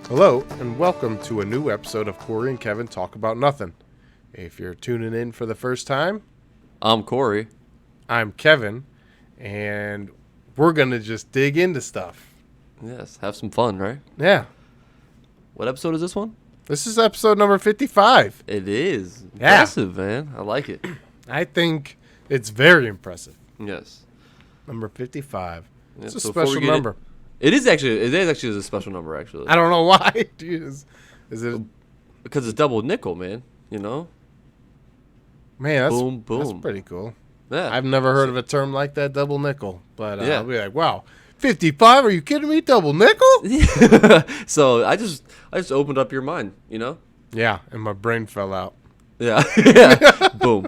Hello, and welcome to a new episode of Corey and Kevin Talk About Nothing. If you're tuning in for the first time, I'm Corey. I'm Kevin, and we're going to just dig into stuff. Yes, have some fun, right? Yeah. What episode is this one? This is episode number 55. It is. Yeah. Impressive, man. I like it. I think it's very impressive. Yes. Number 55. Yeah, It's a so before we special get number. It is actually a special number, actually. I don't know why. Is it? Because it's double nickel, man. You know? Man, that's, Boom, boom. that's pretty cool. Yeah. I've never heard of a term like that, double nickel. But Yeah. I'll be like, wow, 55? Are you kidding me? Double nickel? So I just opened up your mind, you know? Yeah, and my brain fell out. Yeah. Yeah. Boom.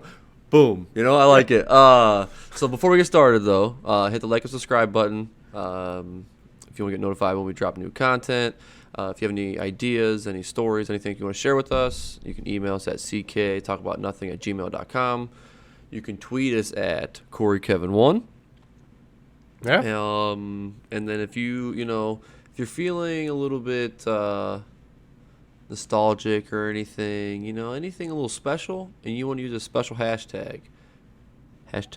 Boom. You know, I like it. So before we get started, though, hit the like and subscribe button. If you want to get notified when we drop new content. If you have any ideas, any stories, anything you want to share with us, you can email us at cktalkaboutnothing@gmail.com. You can tweet us at CoreyKevin1. Yeah. And then if if you're feeling a little bit nostalgic or anything, anything a little special, and you want to use a special hashtag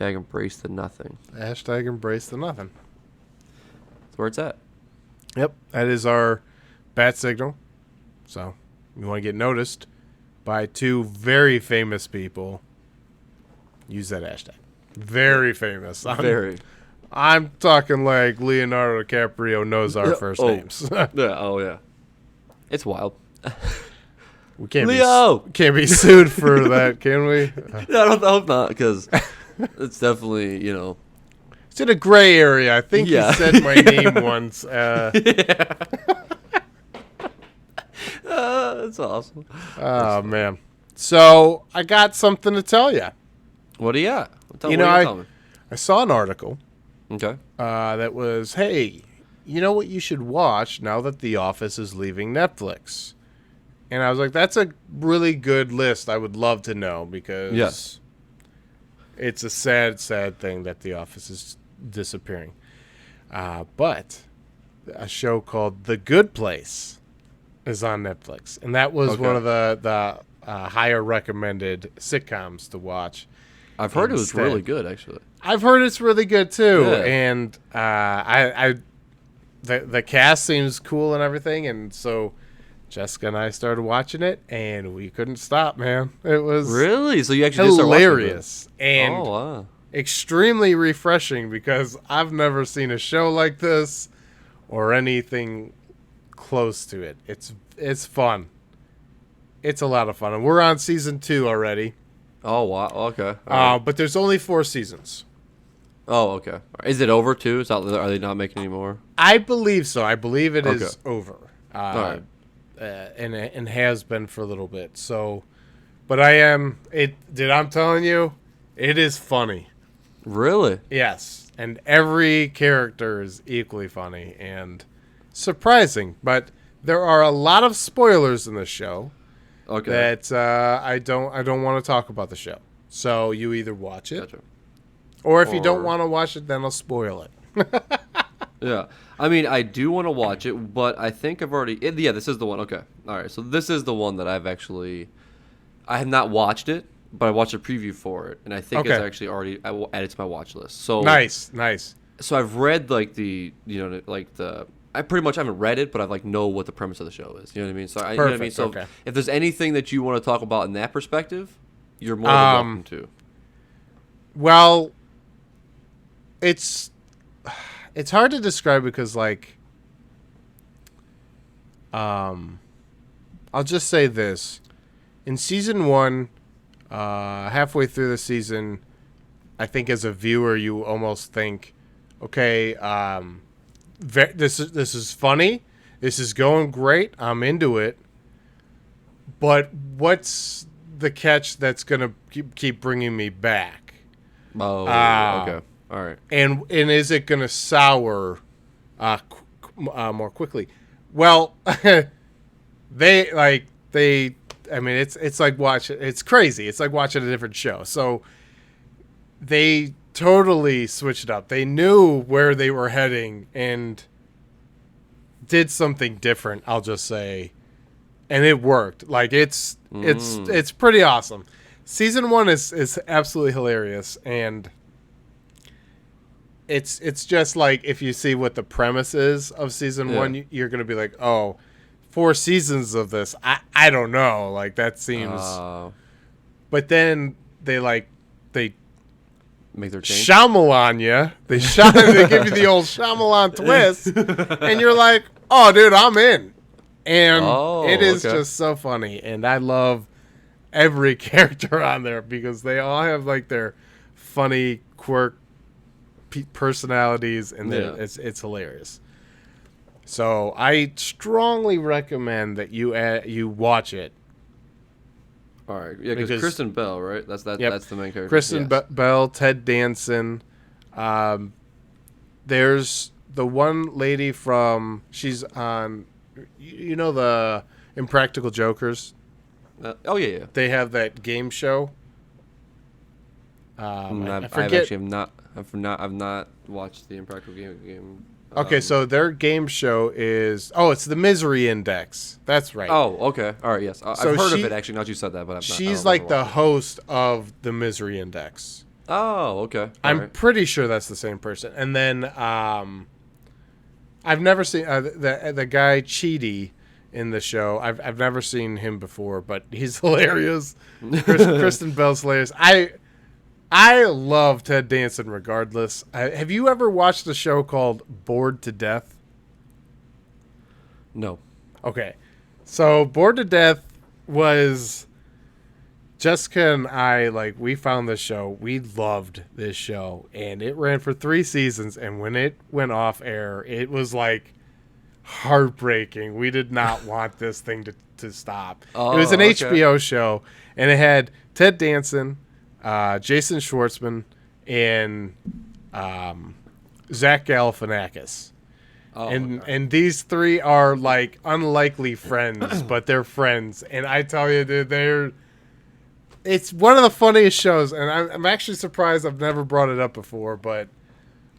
embrace the nothing. Hashtag embrace the nothing. That's where it's at. Yep, that is our bat signal. So, you want to get noticed by two very famous people, use that hashtag. Very famous. I'm talking like Leonardo DiCaprio knows our first names. Yeah, oh yeah. It's wild. We can't Leo! Can't be sued for that, can we? No, I hope not, because it's definitely, It's in a gray area. I think Yeah. he said my name once. That's awesome. Oh, man. So, I got something to tell you. What do you got? Tell me. I saw an article Okay. that was, hey, you know what you should watch now that The Office is leaving Netflix? And I was like, that's a really good list. I would love to know because Yes. it's a sad, sad thing that The Office is disappearing. But a show called The Good Place is on Netflix. And that was one of the higher recommended sitcoms to watch. I've heard it was really good, actually. I've heard it's really good too, Yeah. and the cast seems cool and everything, and so Jessica and I started watching it, and we couldn't stop, man. It was Really? So you actually did start watching hilarious and Oh, wow. extremely refreshing because I've never seen a show like this or anything close to it. It's fun. It's a lot of fun, and we're on season 2 already. Oh, wow. Okay. All right. But there's only 4 seasons. Oh, okay. Is it over, too? Are they not making any more? I believe so. I believe it is Okay. over. All right. And has been for a little bit. So, but I'm telling you, it is funny. Really? Yes. And every character is equally funny and surprising. But there are a lot of spoilers in this show. Okay. That I don't want to talk about the show. So you either watch it, Gotcha. or if you don't Or- want to watch it, then I'll spoil it. Yeah. I mean, I do want to watch it, but I think I've already... Yeah, this is the one. Okay. All right. So this is the one that I have not watched it, but I watched a preview for it, and I think it's Okay. actually already added to my watch list. So Nice. So I've read, I pretty much haven't read it, but I've know what the premise of the show is. You know what I mean? So you know what I mean? Perfect, So okay. if there's anything that you want to talk about in that perspective, you're more than welcome to. Well, it's hard to describe because I'll just say this. In season 1, halfway through the season, I think as a viewer you almost think, okay, this is funny. This is going great. I'm into it. But what's the catch that's going to keep bringing me back? Oh, okay. All right. And is it going to sour more quickly? Well, it's like it's crazy. It's like watching a different show. So they totally switched it up. They knew where they were heading, and did something different, I'll just say, and it worked. Like it's pretty awesome. Season 1 is absolutely hilarious, and it's just like if you see what the premise is of season 1, you're gonna be like, oh, 4 seasons of this. I don't know. Like that seems. But then they make their change. Shyamalan you. They give you the old Shyamalan twist, and you're like, oh, dude, I'm in. And it is just so funny, and I love every character on there because they all have like their funny quirk personalities, and it's hilarious. So I strongly recommend that you watch it. All right, yeah, because Kristen Bell, right? That's the main character. Kristen Bell, Ted Danson. There's the one lady she's on, the Impractical Jokers. Yeah. They have that game show. I forget. I've not watched the Impractical game. Okay, so their game show is it's the Misery Index. That's right. Oh, okay. All right, yes. I've heard of it actually. Not you said that, but she's like the host of the Misery Index. Oh, okay. I'm pretty sure that's the same person. And then I've never seen the guy Chidi in the show. I've never seen him before, but he's hilarious. Kristen Bell's hilarious. I love Ted Danson regardless. Have you ever watched a show called Bored to Death? No. Okay. So Bored to Death was Jessica and I, we found this show. We loved this show. And it ran for 3 seasons. And when it went off air, it was heartbreaking. We did not want this thing to stop. It was an HBO show. And it had Ted Danson, Jason Schwartzman, and Zach Galifianakis. And these 3 are unlikely friends, but they're friends. And I tell you, dude, it's one of the funniest shows. And I'm actually surprised I've never brought it up before, but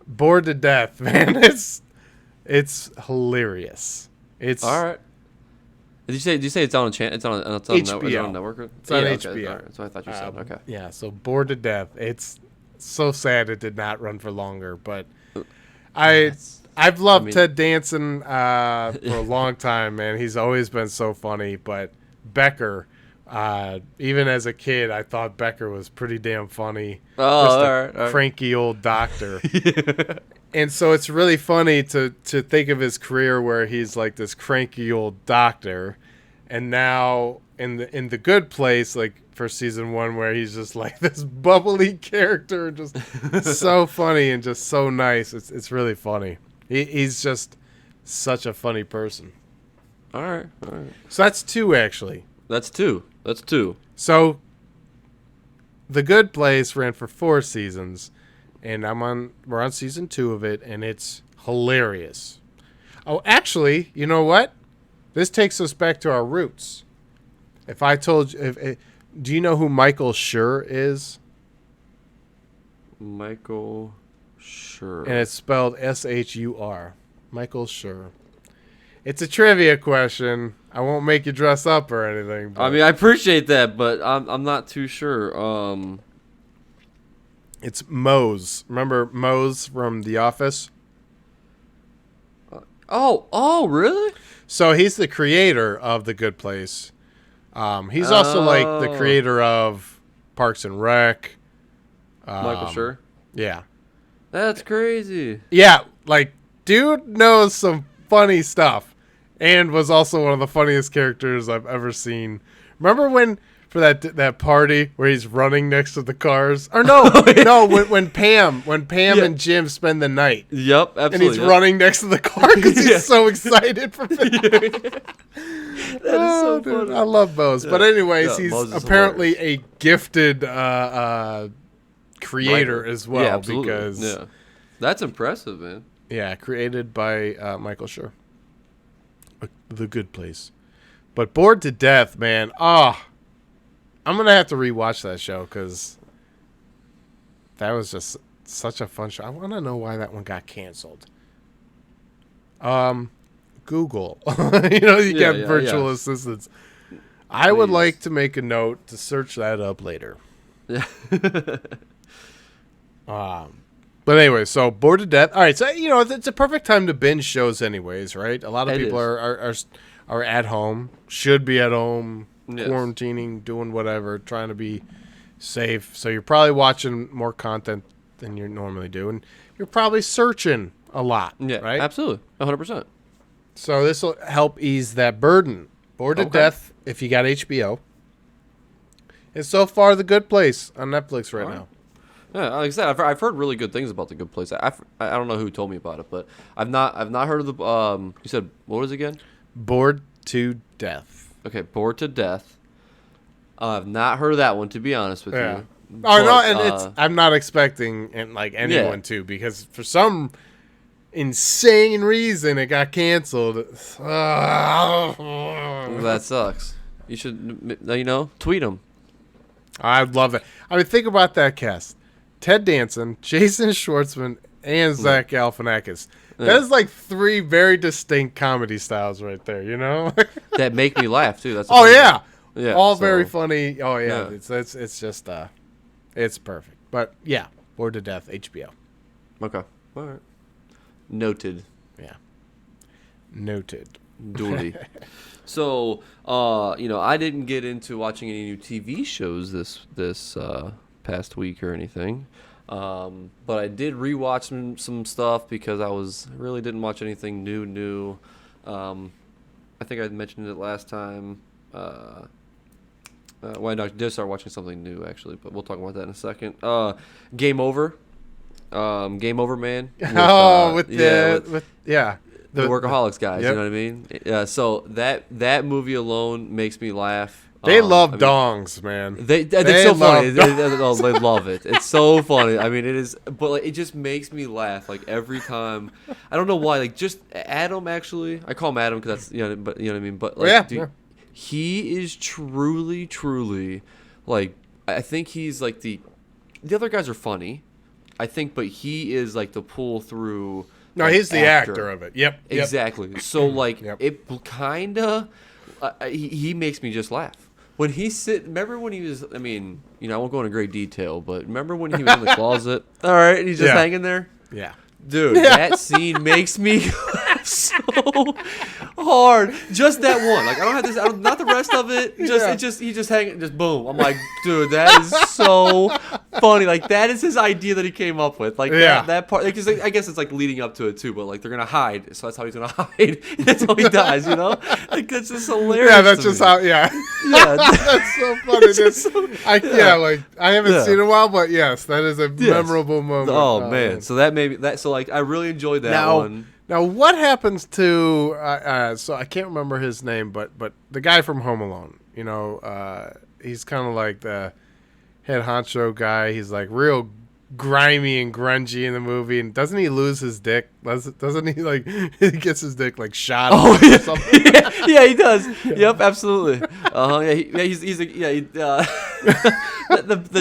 Bored to Death, man, it's hilarious. It's all right. Did you say it's on a channel? It's on HBO. A network? It's on okay. HBO. All right. So I thought you said okay. Yeah. So Bored to Death. It's so sad it did not run for longer, but I've loved Ted Danson for a long time, man. He's always been so funny. But Becker, even as a kid, I thought Becker was pretty damn funny. Oh, all right. Cranky old doctor. And so it's really funny to think of his career where he's like this cranky old doctor, and now in the Good Place, for season 1, where he's just like this bubbly character, just so funny and just so nice. It's really funny. He's just such a funny person. All right. So that's 2 actually. That's two. So The Good Place ran for 4 seasons. And we're on season 2 of it, and it's hilarious. Oh, actually, you know what? This takes us back to our roots. If I told you, do you know who Michael Schur is? Michael Schur. And it's spelled S-H-U-R. Michael Schur. It's a trivia question. I won't make you dress up or anything. But I appreciate that, but I'm not too sure. It's Mose. Remember Mose from The Office? Oh, really? So he's the creator of The Good Place. He's also the creator of Parks and Rec. Michael Schur? Yeah. That's crazy. Yeah, dude knows some funny stuff and was also one of the funniest characters I've ever seen. Remember when... for that party where he's running next to the cars, or when Pam and Jim spend the night. Yep, absolutely. And he's running next to the car because he's so excited for Pam. That is so funny. I love Mose, but anyways, he's apparently a gifted creator as well. Yeah, because that's impressive, man. Yeah, created by Michael Schur. The Good Place, but Bored to Death, man. I'm going to have to rewatch that show because that was just such a fun show. I want to know why that one got canceled. Good Google. You get virtual yeah. assistants. I would Please. like to make a note to search that up later. Yeah. But anyway, so Bored to Death. All right, so it's a perfect time to binge shows, anyways, right? A lot of people are at home, should be at home, Yes. quarantining, doing whatever, trying to be safe. So you're probably watching more content than you normally do, and you're probably searching a lot, Yeah, right? absolutely, 100%. So this will help ease that burden. Bored to Death, if you got HBO. And so far, The Good Place on Netflix right now. Yeah, like I said, I've heard really good things about The Good Place. I don't know who told me about it, but I've not heard of the. You said what was it again? Bored to Death. Okay, Bored to Death. I've not heard of that one, to be honest with you. Oh no, and I'm not expecting anyone to, because for some insane reason it got canceled. That sucks. You should tweet them. I'd love it. I mean, think about that cast: Ted Danson, Jason Schwartzman, and Zach Galifianakis. That is like 3 very distinct comedy styles right there. That make me laugh too. That's yeah, all very funny. Oh yeah, it's just it's perfect. But yeah, Bored to Death, HBO. Okay, all right, noted. Yeah, noted. Duly. So, I didn't get into watching any new TV shows this past week or anything, but I did rewatch some stuff because I really didn't watch anything new. I think I mentioned it last time. I did start watching something new actually, but we'll talk about that in a second. Game Over. Game Over Man. The Workaholics guys, yep. You know what I mean? Yeah. So that movie alone makes me laugh. They love dongs, man. It's so funny. They love it. It's so funny. I mean, it is, but it just makes me laugh every time. I don't know why. Just Adam, actually, I call him Adam because that's but you know what I mean. But dude, he is truly, I think he's the other guys are funny, I think, but he is the pull through. No, he's the actor of it. Yep. Exactly. So it kind of he makes me just laugh. When remember when he was, I won't go into great detail, but remember when he was in the closet? All right, and he's just hanging there? Yeah. Dude, that scene makes me laugh so hard. Just that one. I don't have to, not the rest of it. He just hanging, just boom. I'm like, dude, that is so funny. That is his idea that he came up with. That part. Because I guess it's leading up to it too. But they're gonna hide, so that's how he's gonna hide. That's how he dies. That's just hilarious. Yeah, that's just how. Yeah. Yeah, that's so funny. I haven't seen it in a while, but yes, that is a memorable moment. Oh man, so that made me I really enjoyed that one. Now, what happens to? So I can't remember his name, but the guy from Home Alone. He's kind of like the head honcho guy. He's real grimy and grungy in the movie, and doesn't he lose his dick? Doesn't he he gets his dick shot? Oh yeah. Or something? Yeah, he does. Yep, absolutely. The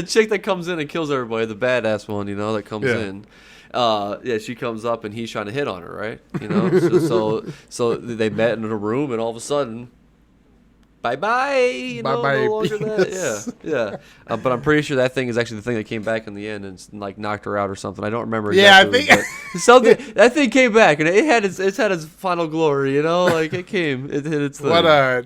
chick that comes in and kills everybody, the badass one, that comes in. She comes up and he's trying to hit on her, right? So they met in a room, and all of a sudden, bye-bye. Bye-bye. No longer that. Yeah. But I'm pretty sure that thing is actually the thing that came back in the end and knocked her out or something. I don't remember. Exactly, I think something. That thing came back and it had its final glory. It came. It hit its thing.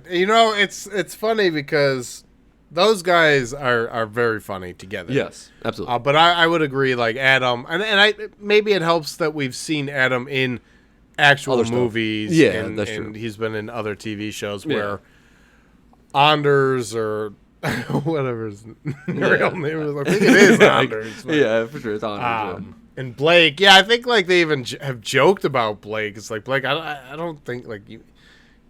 It's funny because those guys are very funny together. Yes, absolutely. But I would agree, Adam, and maybe it helps that we've seen Adam in actual movies. Yeah, that's true. And he's been in other TV shows where Anders or whatever his real name is. I think it is Anders. Yeah, for sure, it's Anders. And Blake, I think they even have joked about Blake. It's Blake, I don't think you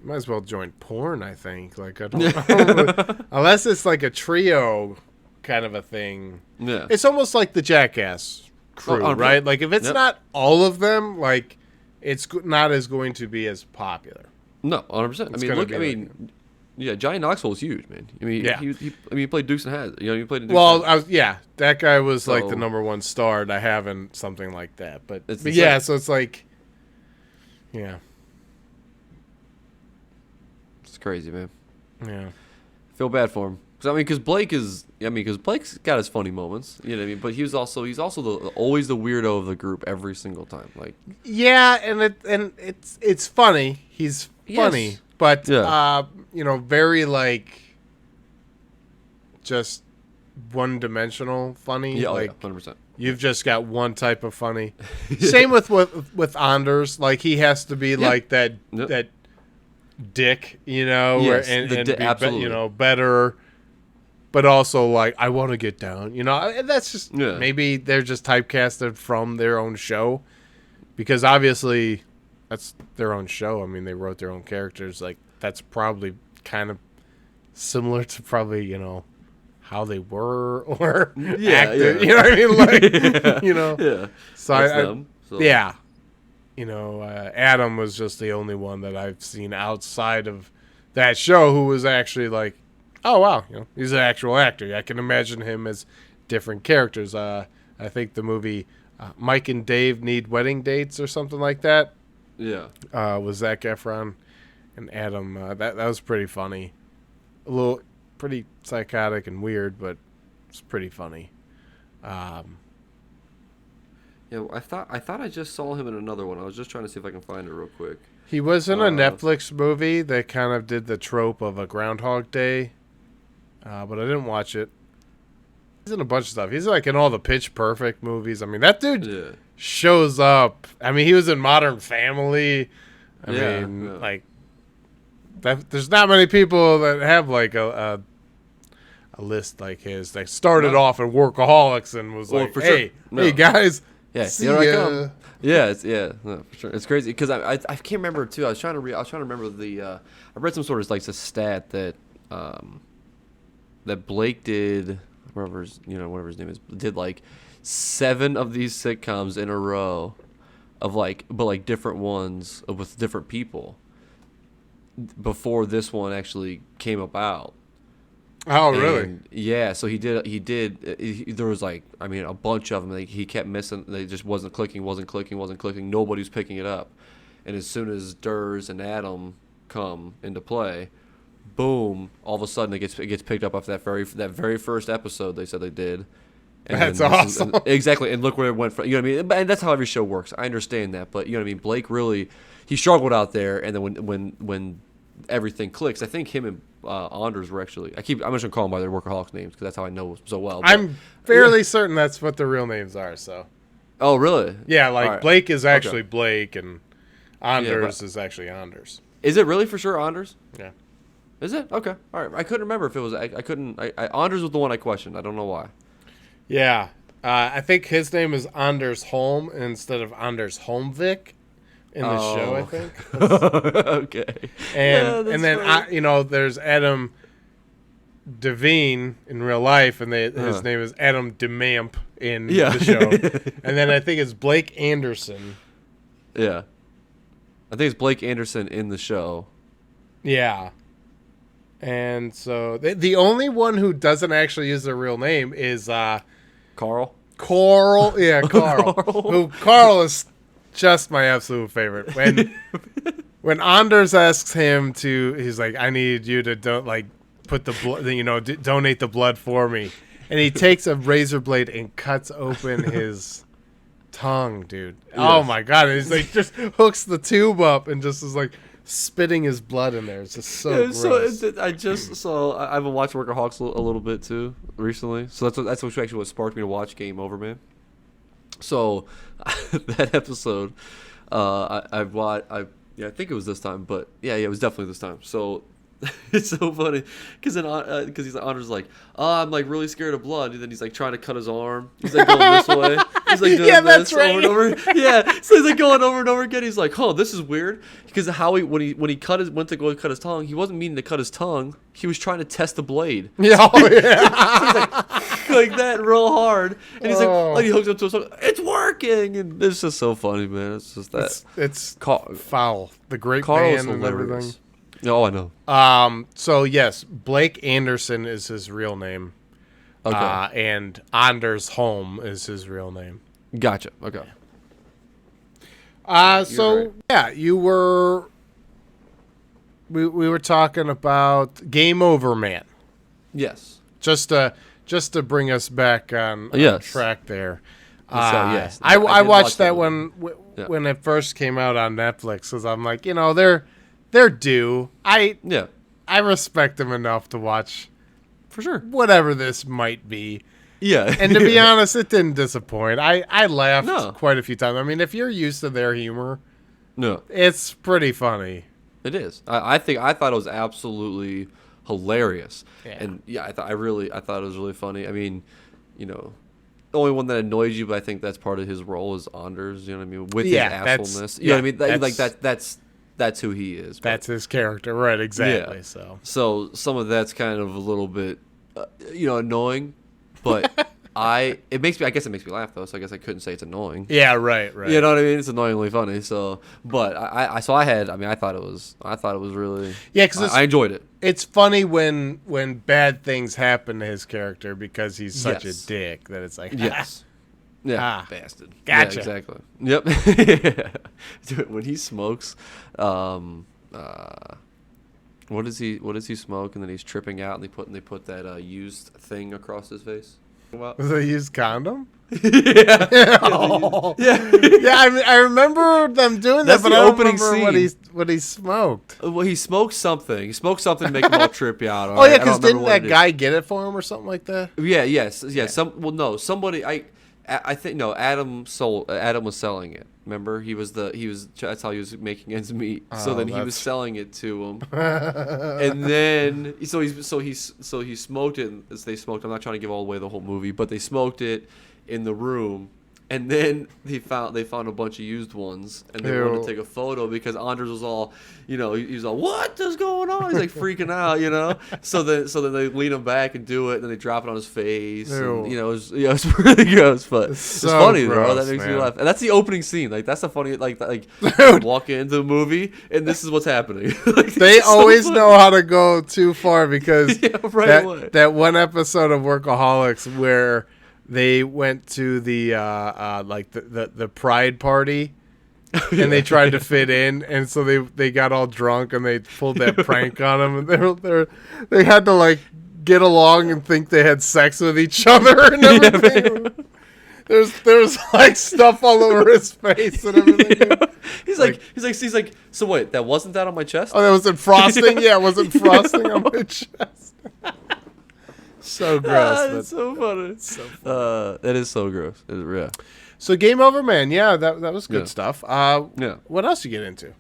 might as well join porn, I think. I don't unless it's a trio kind of a thing. Yeah. It's almost like the Jackass crew, right? If it's not all of them, it's not as going to be as popular. No, 100%. Johnny Knoxville was huge, man. He played Dukes and Hazzard. He played in Dukes and Hazzard. That guy was the number one star to have in something like that. So it's crazy, man. Yeah. Feel bad for him. Because Blake's got his funny moments, you know what I mean. But he's also always the weirdo of the group every single time. Like, yeah, and it's funny. He's funny, yes. but Yeah. very like just one-dimensional funny. Yeah, like 100%. you've just got one type of funny. Same with Anders. Like he has to be like that that dick, Yes, and be absolutely. better. But also, like, I want to get down. And that's just maybe they're just typecasted from their own show, because obviously that's their own show. I mean, they wrote their own characters. Like, that's probably kind of similar to probably how they were or acted. Yeah. You know what I mean? Like, Yeah. So That's I them, so. yeah. Adam was just the only one that I've seen outside of that show who was actually like, oh wow, he's an actual actor. I can imagine him as different characters. I think the movie Mike and Dave Need Wedding Dates or something like that. Yeah. Was Zac Efron and Adam. That was pretty funny. A little pretty psychotic and weird, but it's pretty funny. Yeah, I thought I just saw him in another one. I was just trying to see if I can find it real quick. He was in a Netflix movie that kind of did the trope of a Groundhog Day. But I didn't watch it. He's in a bunch of stuff. He's like in all the Pitch Perfect movies. I mean, that dude shows up. I mean, he was in Modern Family. I mean, like that. There's not many people that have like a list like his. That started off in Workaholics and was like, hey guys, here I come. Yeah, for sure. It's crazy because I can't remember too. I was trying to remember the. I read some sort of like a stat that. That Blake did, whatever his name is, did like 7 of these sitcoms in a row, but different ones with different people. Before this one actually came about. Oh, really? Yeah. So he did. There was a bunch of them. Like, he kept missing. They just wasn't clicking. Nobody was picking it up. And as soon as Durs and Adam come into play. Boom! All of a sudden, it gets picked up after that very first episode. They said they did. And that's awesome. Exactly, and look where it went from. You know what I mean? And that's how every show works. I understand that, but you know what I mean. Blake really, he struggled out there, and then when everything clicks, I think him and Anders were actually. I'm just gonna call them by their workaholics names because that's how I know so well. But, I'm fairly certain that's what the real names are. So. Oh really? Yeah, like Blake is actually Blake, and Anders is actually Anders. Is it really for sure Anders? Yeah. Is it? Okay. All right. I couldn't remember if it was. I couldn't. Anders was the one I questioned. I don't know why. Yeah. I think his name is Anders Holm instead of Anders Holmvik in the show, I think. Okay. And then, there's Adam Devine in real life, and his name is Adam DeMamp in the show. And then I think it's Blake Anderson. Yeah. I think it's Blake Anderson in the show. Yeah. And so the only one who doesn't actually use their real name is Carl. Carl, yeah, Carl. Carl is just my absolute favorite. When Anders asks him he's like, I need you to put the blood, donate the blood for me, and he takes a razor blade and cuts open his tongue, dude. Yes. Oh my god! And he's like, just hooks the tube up and just is like. Spitting his blood in there. It's just so gross. I've been watching Workaholics a little bit too recently. So that's actually what sparked me to watch Game Over, man. So that episode, I think it was this time, but yeah, it was definitely this time. So it's so funny because he's like, Anders like, I'm like really scared of blood, and then he's like trying to cut his arm. He's like going this way. He's like doing this over and over. Yeah, so he's like going over and over again. He's like, oh, this is weird because when he went to go cut his tongue, he wasn't meaning to cut his tongue. He was trying to test the blade. Yeah, so he's like that real hard, and he's like he hooks up to his tongue. It's working, and it's just so funny, man. It's just that it's foul. The great Carl man is and everything. Oh, I know. So yes, Blake Anderson is his real name. Okay. And Anders Holm is his real name. Gotcha. Okay. So right. Yeah, you were we were talking about Game Over Man. Yes. Just to bring us back on track there. Yes, I watched watch that movie. when it first came out on Netflix because I'm like, they're due. I respect them enough to watch For sure. whatever this might be. Yeah. And to be honest, it didn't disappoint. I laughed No. quite a few times. I mean, if you're used to their humor, No. it's pretty funny. It is. I thought it was absolutely hilarious. Yeah. And I thought it was really funny. I mean, the only one that annoys you, but I think that's part of his role is Anders, you know what I mean? With his assholeness. You know what I mean? That's who he is. That's his character, right, exactly. Yeah. So some of that's kind of a little bit annoying, but I guess it makes me laugh though, so I guess I couldn't say it's annoying. Yeah, right. You know what I mean? It's annoyingly funny. So, but I thought it was really, because I enjoyed it. It's funny when bad things happen to his character because he's such a dick that it's like, yes, bastard. Gotcha. Yeah, exactly. Yep. Dude, when he smokes, what does he smoke? And then he's tripping out, and they put that used thing across his face. Was it a used condom? Yeah. I remember them doing That's that, but the I don't opening remember scene. what he smoked. Well, he smoked something. He smoked something to make him all trippy out. Oh yeah, because didn't that guy get it for him or something like that? Yeah. Somebody. I think no. Adam was selling it. Remember, that's how he was making ends meet. So then he was selling it to him, and then he smoked it. They smoked. I'm not trying to give all away the whole movie, but they smoked it in the room, and then they found a bunch of used ones, and they wanted to take a photo because Anders was all, he was all, what is going on? He's like freaking out, So then they lean him back and do it, and then they drop it on his face. And, it's really gross, but it's funny though. That makes me laugh, and that's the opening scene. Like that's the funny, like walk into the movie, and this is what's happening. They always know how to go too far because away. That one episode of Workaholics where they went to the the pride party and they tried to fit in, and so they got all drunk and they pulled that prank on him, and they had to get along and think they had sex with each other and everything. There's stuff all over his face and everything. He's like, so wait, that wasn't that on my chest? Oh, that wasn't frosting? Yeah, it wasn't frosting on my chest. So gross. That's so funny. That is so gross. Yeah. So Game Over Man, that was good stuff. Yeah. What else you get into?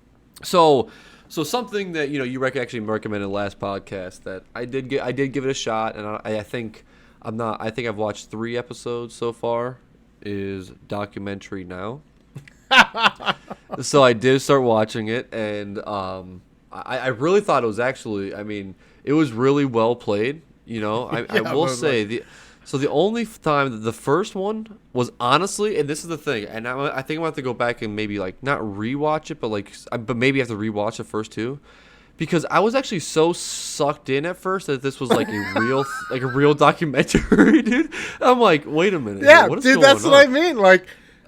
So something that you actually recommended last podcast that I did give it a shot, and I think I've watched 3 episodes so far. Is Documentary Now. So I did start watching it, and I really thought it was actually. I mean, it was really well played. I will say the only time the first one was honestly, and this is the thing, and I think I'm gonna have to go back and maybe not rewatch it, but maybe I have to rewatch the first 2, because I was actually so sucked in at first that this was a real documentary, dude. I'm like, wait a minute, what is dude, going that's on? what I mean.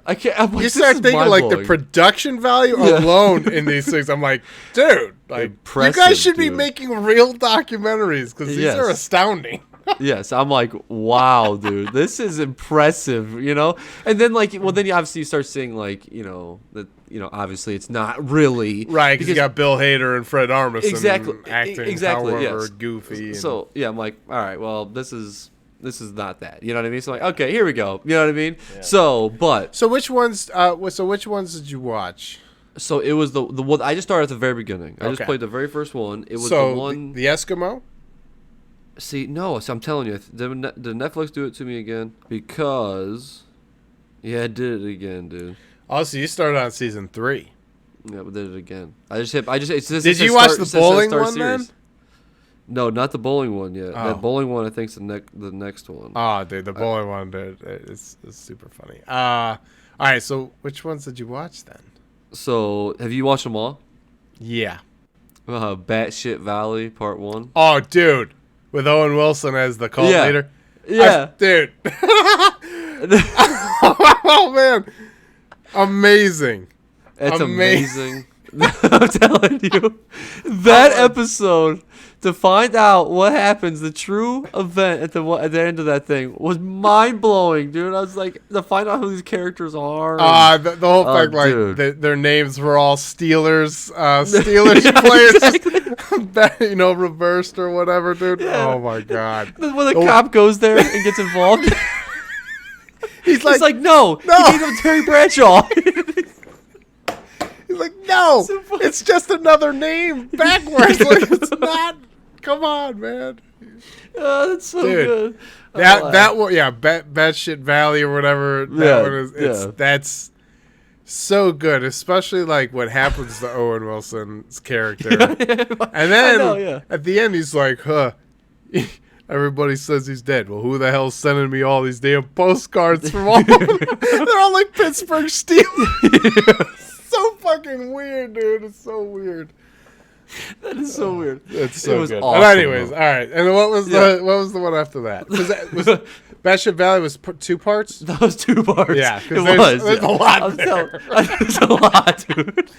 I can't. You start thinking the production value alone in these things. I'm like, dude, you guys should be making real documentaries because these are astounding. Yes, I'm like, wow, dude, this is impressive, And then then you obviously start seeing that obviously it's not really right because you got Bill Hader and Fred Armisen acting however goofy. So I'm like, all right, well, this is not that, you know what I mean? So okay, here we go, you know what I mean? Yeah. So which ones? Which ones did you watch? So it was the one I just started at the very beginning. I just played the very first one. It was the one the Eskimo. See, no, so I'm telling you, did Netflix do it to me again? Because, it did it again, dude. Oh, so you started on season 3. Yeah, but did it again. Did you watch the bowling one then? No, not the bowling one yet. Oh. That bowling one, I think, is the next one. Oh, dude, the bowling one, dude, it's super funny. All right, so which ones did you watch then? So, have you watched them all? Yeah. Batshit Valley, Part 1. Oh, dude. With Owen Wilson as the cult leader? Yeah. Dude. Oh, man. Amazing. It's amazing. I'm telling you, that episode, to find out what happens, the true event at the end of that thing was mind blowing, dude. I was like, to find out who these characters are. The whole fact, like their names were all Steelers, players, reversed or whatever, dude. Yeah. Oh my god! When the cop goes there and gets involved, he's like, no, he made him Terry Bradshaw. He's like, no, it's just another name backwards. Like, it's not. Come on, man. Oh, that's so good. That one, yeah, Batshit Valley or whatever. That one is. That's so good, especially like what happens to Owen Wilson's character. And then at the end, he's like, huh. Everybody says he's dead. Well, who the hell's sending me all these damn postcards from all over? They're all like Pittsburgh Steelers. So fucking weird, dude. It's so weird. That is so weird. It's so good. Awesome, but anyways, all right. And what was the one after that? Was Batshit Valley was 2 parts? That was 2 parts. Yeah, because there's a lot there. There's a lot, dude.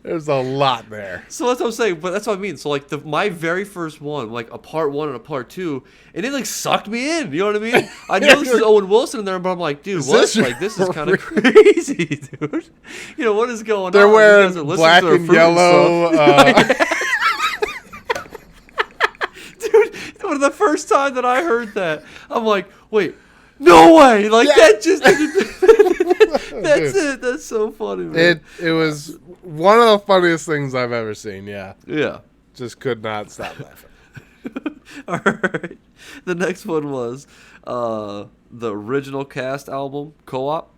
There's a lot there. So that's what I'm saying, but that's what I mean. So like my very first one, like a part 1 and a part 2, and it like sucked me in. You know what I mean? I know this is Owen Wilson in there, but I'm like, dude, what? Like this is kind of crazy, dude. You know what is going on? They're wearing black and yellow. Dude, when the first time that I heard that, I'm like, wait. No way! Like that just that's it. That's so funny, man. It was one of the funniest things I've ever seen. Yeah. Yeah. Just could not stop laughing. All right. The next one was the original cast album, Co-op.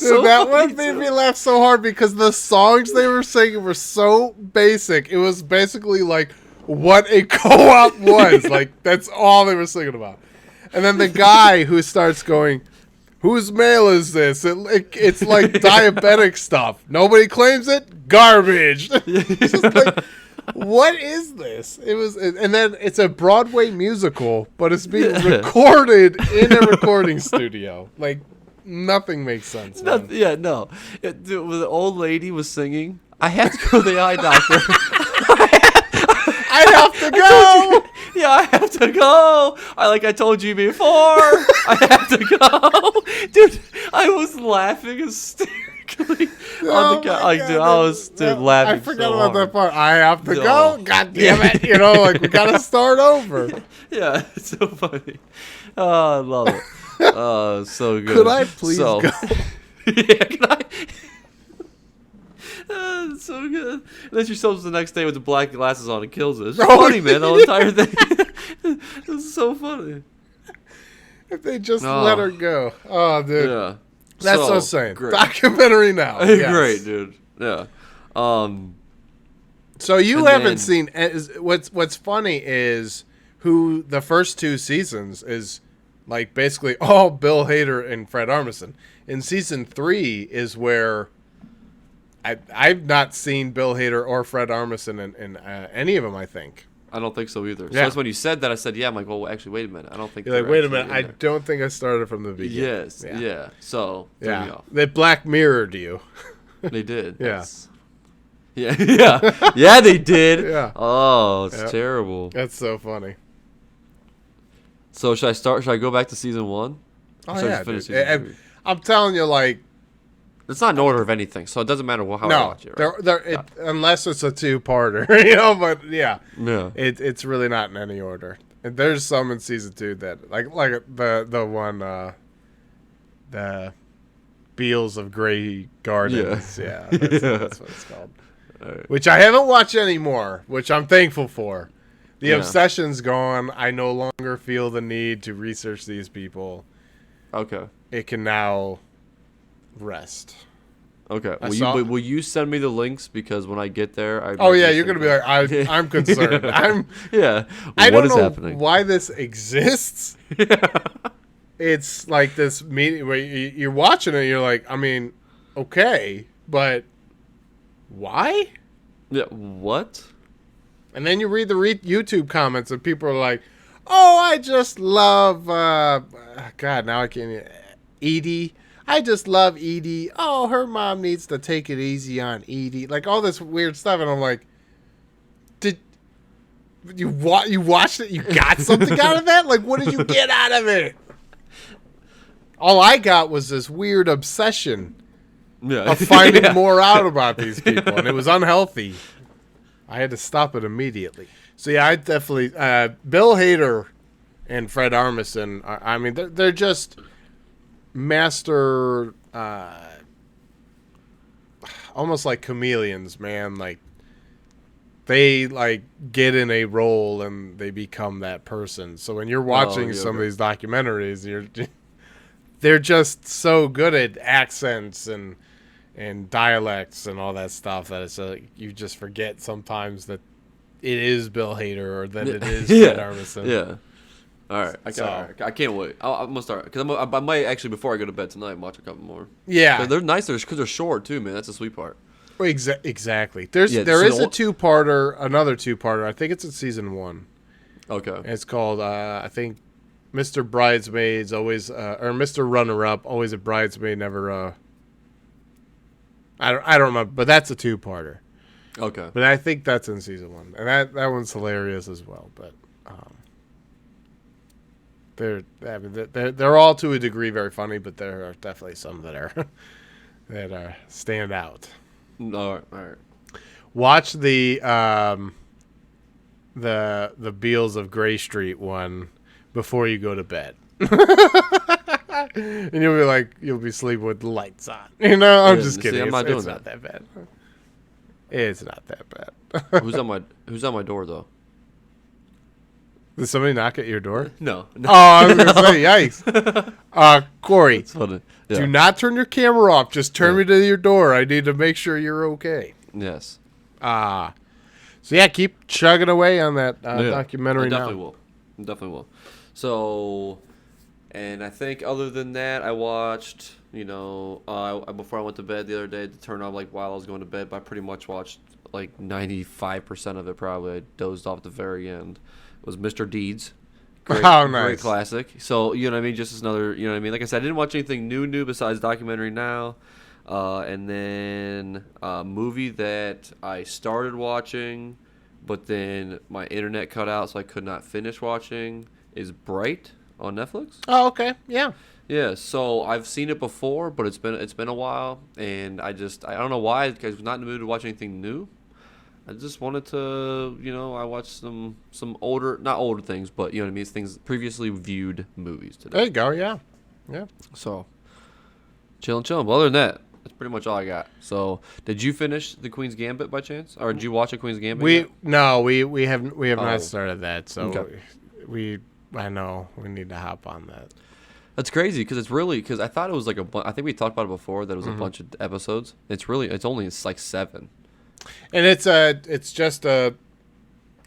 That one made me laugh so hard because the songs they were singing were so basic. It was basically like what a co-op was. Like, that's all they were singing about. And then the guy who starts going, whose mail is this? It's like diabetic stuff. Nobody claims it? Garbage. It's just like, what is this? And then it's a Broadway musical, but it's being recorded in a recording studio. Like, nothing makes sense. No. The old lady was singing, I have to go to the eye doctor. I have to go. I have to go. I told you before. I have to go, dude. I was laughing hysterically on the couch. Dude, I was laughing. I forgot about that part. I have to go. God damn it! We gotta start over. Yeah, it's so funny. Oh, I love it. Oh, so good. Could I please go? Can I? It's so good. And then she shows up the next day with the black glasses on and kills it. It's funny, man. The whole entire thing. It was so funny. If they just let her go. Oh, dude. Yeah. That's what I'm saying. Great. Documentary now. Yes. Great, dude. Yeah. So you haven't seen. What's funny is who the first 2 seasons is like basically all Bill Hader and Fred Armisen. In season 3 is where I've not seen Bill Hader or Fred Armisen in any of them, I think. I don't think so either. So that's when you said that, I said, yeah. I'm like, well, actually, wait a minute. I don't think you're like, wait a minute. I don't think I started from the beginning. Yes. Yeah. So, there you go. They Black Mirrored you. They did. Yeah. Yeah, they did. Yeah. Oh, it's terrible. That's so funny. So, should I go back to season 1? Oh, yeah, dude. I'm telling you, like, it's not in order of anything, so it doesn't matter how I watch it. Right? Unless it's a 2-parter, but it's really not in any order. And there's some in season 2 that like the one the Beals of Grey Gardens, that's what it's called. Right. Which I haven't watched anymore, which I'm thankful for. The obsession's gone. I no longer feel the need to research these people. Okay. It can now rest. Okay. Will you send me the links, because when I get there, you're gonna be like, I'm concerned. I don't know happening? Why this exists. It's like this meeting where you're watching it. You're like, I mean, okay, but why? Yeah. What? And then you read the YouTube comments, and people are like, "Oh, I just love God." Now I can't. Edie. I just love Edie. Oh, her mom needs to take it easy on Edie. Like all this weird stuff, and I'm like, did you watched it? You got something out of that? Like, what did you get out of it? All I got was this weird obsession of finding more out about these people, and it was unhealthy. I had to stop it immediately. So yeah, I definitely Bill Hader and Fred Armisen. I mean, they're just master, almost like chameleons, man. Like they like get in a role and they become that person. So when you're watching some of these documentaries, they're just so good at accents and dialects and all that stuff that it's you just forget sometimes that it is Bill Hader or that it is Fred Armisen. Yeah. All right. I can't wait. I'm going to start. Because I might actually, before I go to bed tonight, watch a couple more. Yeah. They're nice because they're short, too, man. That's the sweet part. Exactly. There is a two-parter, another two-parter. I think it's in season 1. Okay. And it's called, I think, Mr. Bridesmaids, always, or Mr. Runner-Up, always a bridesmaid, never, I don't remember, but that's a two-parter. Okay. But I think that's in season 1. And that one's hilarious as well, but... They're all to a degree very funny, but there are definitely some that are stand out. All right. Watch the Beals of Gray Street one before you go to bed, and you'll be sleeping with the lights on. I'm just kidding. I'm not doing it's that. Not that bad. It's not that bad. Who's on my door though? Did somebody knock at your door? No. Oh, I was going to say, yikes. Corey, Yeah. do not turn your camera off. Just turn me to your door. I need to make sure you're okay. Yes. So, yeah, keep chugging away on that documentary now. I definitely will. So, and I think other than that, I watched, before I went to bed the other day to turn on, while I was going to bed, but I pretty much watched, 95% of it probably. I dozed off at the very end. Was Mr. Deeds. Great, nice. Great classic. So, you know what I mean? Just as another, you know what I mean? Like I said, I didn't watch anything new besides documentary now. And then a movie that I started watching, but then my internet cut out, so I could not finish watching, is Bright on Netflix. Oh, okay. Yeah. Yeah, so I've seen it before, but it's been a while, and I don't know why, because I was not in the mood to watch anything new. I just wanted to, I watched some older, not older things, but, you know what I mean, things previously viewed movies today. There you go, yeah. Yeah. So, chilling. But other than that, that's pretty much all I got. So, did you finish The Queen's Gambit by chance? Or did you watch The Queen's Gambit yet? No, we have not started that, so okay. I know, we need to hop on that. That's crazy, because I thought it was I think we talked about it before, that it was a bunch of episodes. It's only 7. And it's just a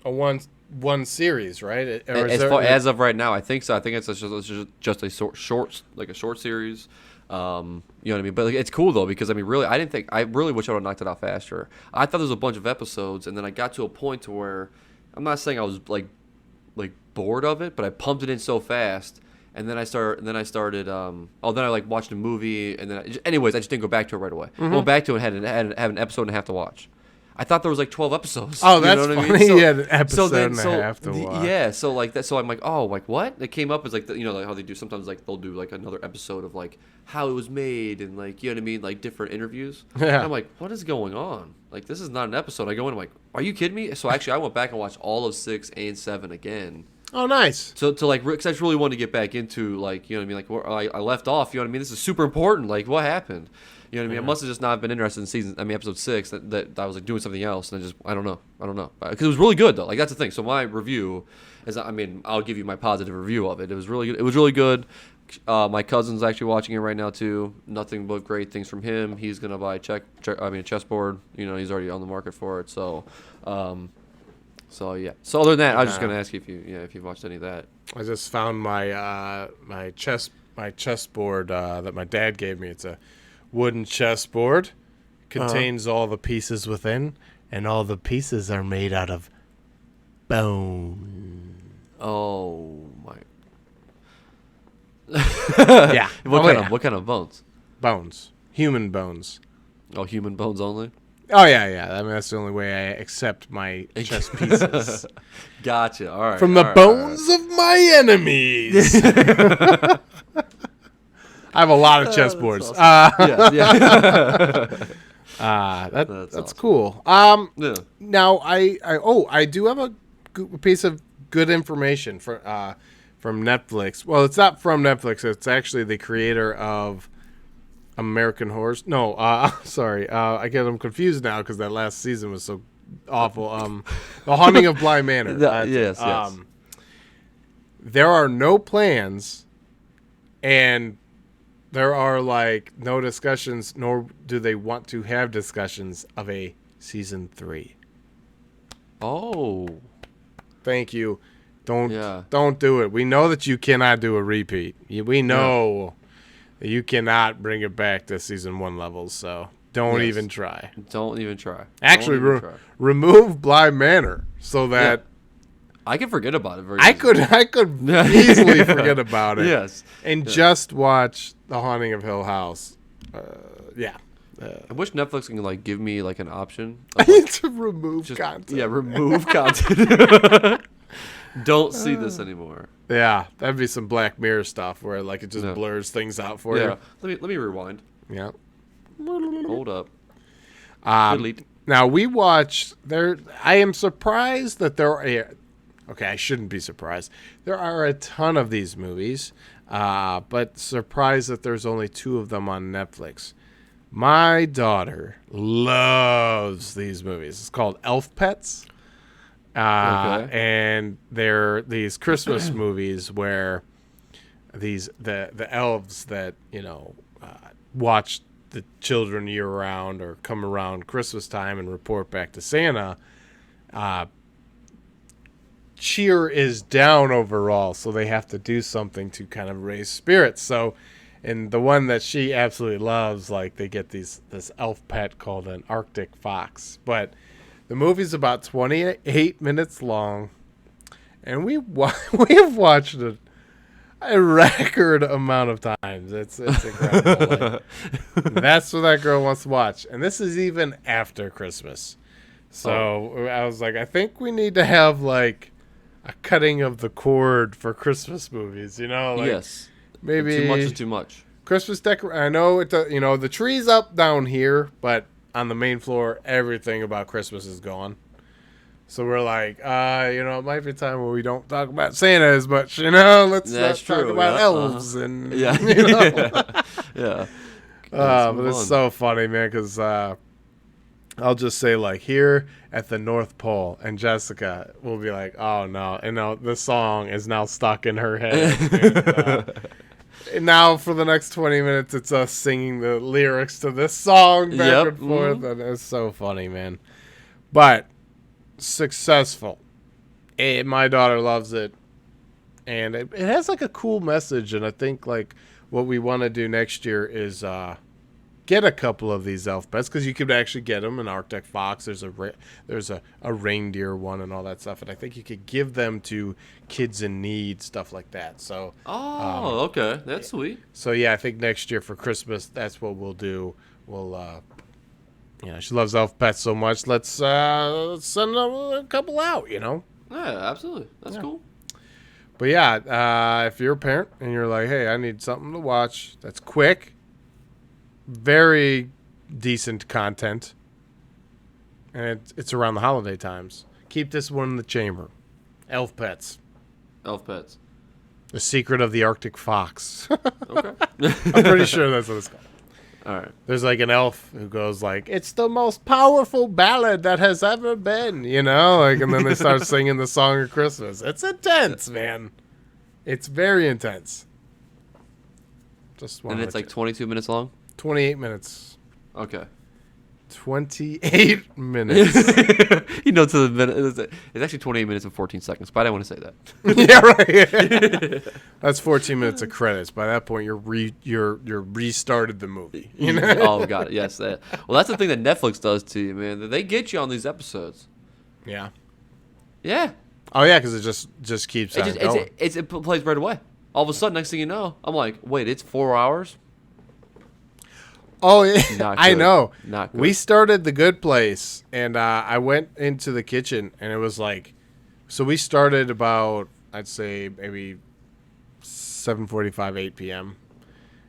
one series, right? As of right now, I think so. I think it's just a short series. You know what I mean? But it's cool though, because I really wish I would have knocked it out faster. I thought there was a bunch of episodes, and then I got to a point to where I'm not saying I was like bored of it, but I pumped it in so fast. And then I started. Then I watched a movie, and then I just didn't go back to it right away. I went back to it and had an episode and a half to watch. I thought there was 12 episodes. Oh, that's funny. I mean? So, an episode and a half to watch. Yeah, so that. So I'm what? It came up as how they do sometimes. They'll do another episode of how it was made and you know what I mean, different interviews. Yeah. And I'm like, what is going on? This is not an episode. I go in, I'm like, are you kidding me? So actually, I went back and watched all of 6 and 7 again. Oh, nice. So because I just really wanted to get back into you know what I mean, where I left off. You know what I mean? This is super important. What happened? You know what I mean? I must have just not been interested in episode 6. That I was doing something else, and I don't know. Because it was really good though. That's the thing. So my review is, I'll give you my positive review of it. It was really good. It was really good. My cousin's actually watching it right now too. Nothing but great things from him. He's gonna buy a chessboard. He's already on the market for it. So, yeah. So other than that, I was just gonna ask you if you've watched any of that. I just found my chessboard that my dad gave me. It's a wooden chessboard. Contains all the pieces within, and all the pieces are made out of bone. Oh my! Yeah. What kind of bones? bones, human bones. Oh, human bones only. Oh yeah. I mean, that's the only way I accept my chess pieces. Gotcha. All right. From the bones of my enemies. I have a lot of chessboards. Yeah. That's awesome. cool. Yeah. Now I do have a piece of good information from Netflix. Well, it's not from Netflix. It's actually the creator of American Horror. No, sorry. I get them confused now because that last season was so awful. The Haunting of Bly Manor. Yes. There are no plans, and there are no discussions, nor do they want to have discussions of a season 3. Oh. Thank you. Don't do it. We know that you cannot do a repeat. We know that you cannot bring it back to season 1 levels. So don't even try. Don't even try. Actually, remove Bly Manor so that I can forget about it. I could easily forget about it. Yes. And just watch The Haunting of Hill House. I wish Netflix can give me an option of, to remove content. Yeah, remove content. Don't see this anymore. Yeah, that'd be some Black Mirror stuff where it just blurs things out for you. Let me rewind. Yeah. Hold up. Now we watched there. I am surprised that there are. Okay, I shouldn't be surprised. There are a ton of these movies, but surprised that there's only 2 of them on Netflix. My daughter loves these movies. It's called Elf Pets. And they're these Christmas movies where the elves that watch the children year round or come around Christmas time and report back to Santa. Cheer is down overall, so they have to do something to kind of raise spirits. So, and the one that she absolutely loves, they get this elf pet called an Arctic fox, but the movie's about 28 minutes long, and we have watched it a record amount of times. It's incredible. That's what that girl wants to watch, and this is even after Christmas. So I was like, I think we need to have a cutting of the cord for Christmas movies. Yes. Maybe too much is too much. Christmas I know it. The tree's up down here, but on the main floor, everything about Christmas is gone. So we're like, it might be time where we don't talk about Santa as much. Let's talk about elves and yeah. But it's so funny, man, because I'll just say here at the North Pole, and Jessica will be like, "Oh no!" And now the song is now stuck in her head. And now for the next 20 minutes, it's us singing the lyrics to this song back and forth, and it's so funny, man. But successful. My daughter loves it, and it has a cool message. And I think what we want to do next year is get a couple of these elf pets, because you could actually get them an Arctic fox. There's a reindeer one and all that stuff, and I think you could give them to kids in need, stuff like that. So okay, that's sweet. So yeah, I think next year for Christmas, that's what we'll do. We'll she loves elf pets so much. Let's send a couple out. Yeah, absolutely. That's cool. But yeah, if you're a parent and you're like, hey, I need something to watch that's quick, very decent content, and it's around the holiday times, keep this one in the chamber. Elf Pets. The Secret of the Arctic Fox. Okay. I'm pretty sure that's what it's called. All right. There's an elf who goes it's the most powerful ballad that has ever been, and then they start singing the song of Christmas. It's intense, man. It's very intense. And it's 22 minutes long? 28 minutes. Okay. 28 minutes. To the minute. It's actually 28 minutes and 14 seconds, but I didn't want to say that. Yeah, right. That's 14 minutes of credits. By that point, you're restarted the movie. Oh, got it. Yes. Well, that's the thing that Netflix does to you, man. They get you on these episodes. Yeah. Yeah. Oh yeah, because it just keeps on going. It plays right away. All of a sudden, next thing you know, I'm like, wait, it's 4 hours? Oh, yeah. Not I good. know. Not good. We started The Good Place, and I went into the kitchen, and it was like, so we started about, I'd say maybe 7:45, 8 p.m.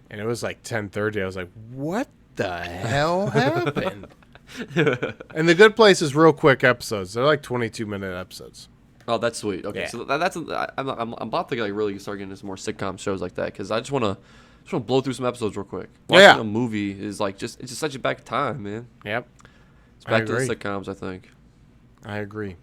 And it was like 10:30. I was like, what the hell happened? And The Good Place is real quick episodes. They're like 22-minute episodes. Oh, that's sweet. Okay, Yeah. so I'm about to like really start getting into some more sitcom shows like that because I just want to blow through some episodes real quick. Watching Yeah. a movie is like it's just such a back time, man. Yep. It's back I to the agree. sitcoms, I think. I agree.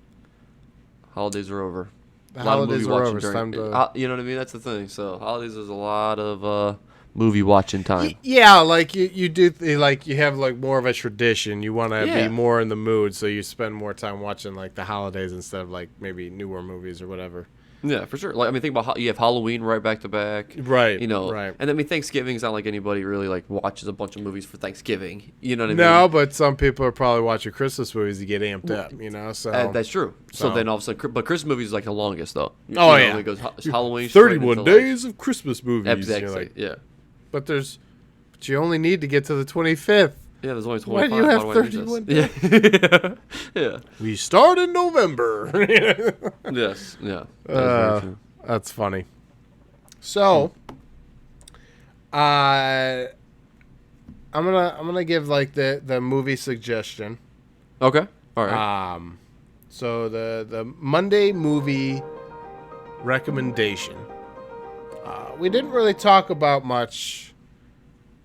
Holidays are over. The A lot of holidays movie are watching over. It's time during. to... You know what I mean? That's the thing. So holidays is a lot of movie watching time. Yeah, like you do, like you have like more of a tradition. You want to Yeah. be more in the mood, so you spend more time watching like the holidays instead of like maybe newer movies or whatever. Yeah, for sure. Like I mean, think about you have Halloween right back to back. Right. You know. Right. And I mean, Thanksgiving's not like anybody really like watches a bunch of movies for Thanksgiving. You know what I mean? No, but some people are probably watching Christmas movies to get amped up. You know, so That's true. So So- then all of a sudden, but Christmas movies is like the longest though. Oh, yeah. It goes Halloween. straight 31 into, like- days of Christmas movies. and you're Exactly. like, Yeah. but you only need to get to the 25th. Yeah. There's only 25. Why do you have Why do I use 31 this? Yeah. Yeah. We start in November. Yes. Yeah. That is very true. That's funny. So, I'm gonna give like the movie suggestion. Okay. All right. So the Monday movie recommendation. We didn't really talk about much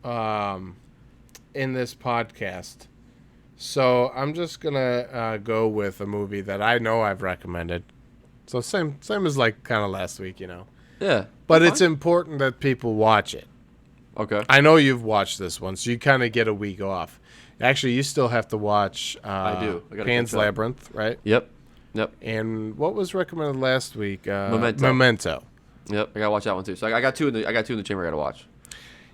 in this podcast. So I'm just gonna go with a movie that I know I've recommended. So same as like kind of last week, you know. Yeah. But That's it's fine. important that people watch it. Okay. I know you've watched this one, so you kind of get a week off. Actually, you still have to watch I do. I gotta Pan's catch up. Labyrinth, right? Yep. Yep. And what was recommended last week? Memento. Memento. Yep. I gotta watch that one too. So I got two in the chamber. I gotta watch.